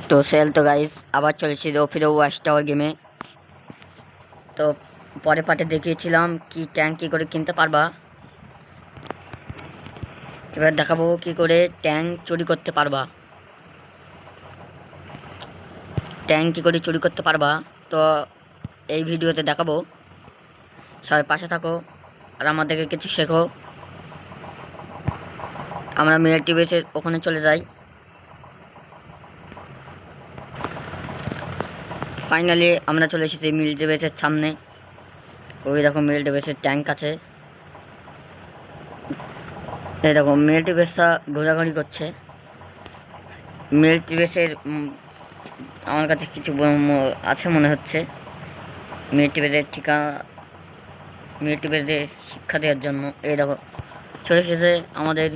তো গাইস আবার চলেছি ফিরে ওয়াচ টাওয়ার গেমে। তো পরে পার্টে দেখিয়েছিলাম কি ট্যাঙ্ক কী করে কিনতে পারবা, এবার দেখাবো কি করে ট্যাঙ্ক চুরি করতে পারবা। ট্যাঙ্ক কী করে চুরি করতে পারবা তো এই ভিডিওতে দেখাবো। সবাই পাশে থাকো আর আমাদেরকে কিছু শেখো। আমরা মিলিটারি বেসের ওখানে চলে যাই। ফাইনালি আমরা চলে এসেছি মিলিটারি বেসের সামনে। ওই দেখো মিলিটারি বেসের ট্যাঙ্ক আছে। এই দেখো মিলিটারি বেসটা ঘোরাঘুরি করছে। মিলিটারি বেসের আমার কাছে কিছু আছে মনে হচ্ছে। মিলিটারি বেসের ঠিকানা, মিলিটারি বেসে শিক্ষা দেওয়ার জন্য। এই দেখো চলে এসেছে আমাদের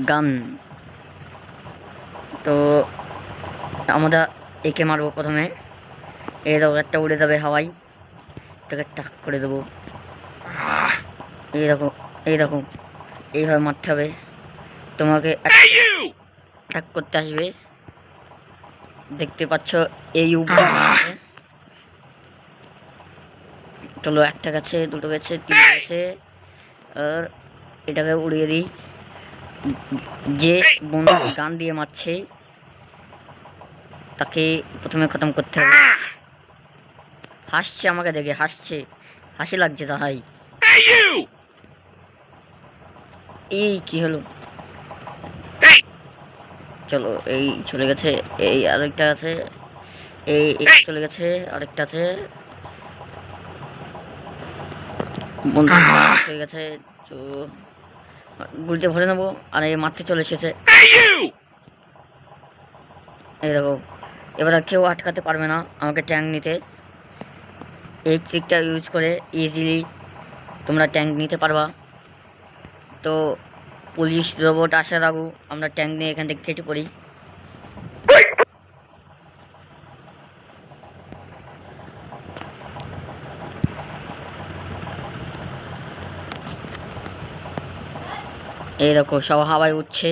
গান। তো আমরা একে মারবো প্রথমে। এই দেখো একটা উড়ে যাবে হাওয়াই, তাকে টাক করে দেবো। এই দেখো এইভাবে মারতে হবে। তোমাকে অ্যাটাক করতে আসবে, দেখতে পাচ্ছ এই চলো একটা গেছে, দুটো গেছে, তিনটে গেছে। আর এটাকে উড়িয়ে দিই। যে বন্ধু গান দিয়ে মারছে তাকে প্রথমে খতম করতে হবে। হাসছে আমাকে দেখে, হাসি লাগছে তাই। এই কি হলো, চলো এই চলে গেছে। এই আরেকটা আছে, এই চলে গেছে, আরেকটা আছে। বন্ধু হয়ে গেছে, তো গুলিতে ভরে নেবো। আর এই মারতে চলে এসেছে। এই দেখো এবার আর কেউ আটকাতে পারবে না আমাকে ট্যাঙ্ক নিতে। এই ট্রিকটা ইউজ করে ইজিলি তোমরা ট্যাঙ্ক নিতে পারবা। তো পুলিশ রোবট আসার আগেও আমরা ট্যাঙ্ক নিয়ে এখান থেকে কেটে পড়ি। এই দেখো সব হাওয়ায় উঠছে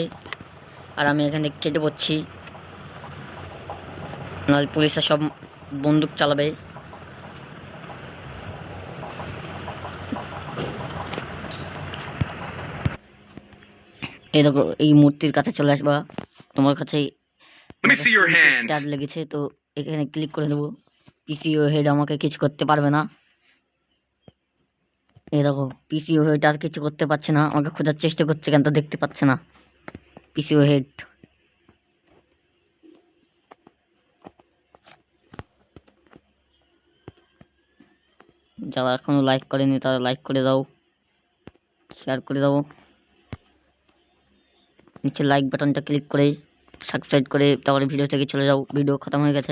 আর আমি এখান থেকে কেটে পড়ছি, নাহলে পুলিশরা সব বন্দুক চালাবে। এই দেখো এই মূর্তির কাছে চলে আসবা। তোমার কাছে ট্যাগ লেগেছে, তো এখানে ক্লিক করে দেবো। পিসিও হেড আমাকে কিছু করতে পারবে না। এই দেখো পিসিও হেড আর কিছু করতে পারছে না, আমাকে খোঁজার চেষ্টা করছে কিন্তু দেখতে পাচ্ছে না পিসিও হেড। যারা এখনো লাইক করেনি তারা লাইক করে দাও, শেয়ার করে দাও। নিচে লাইক বাটনটা ক্লিক করে সাবস্ক্রাইব করে তারপরে ভিডিও থেকে চলে যাও। ভিডিও খতম হয়ে গেছে।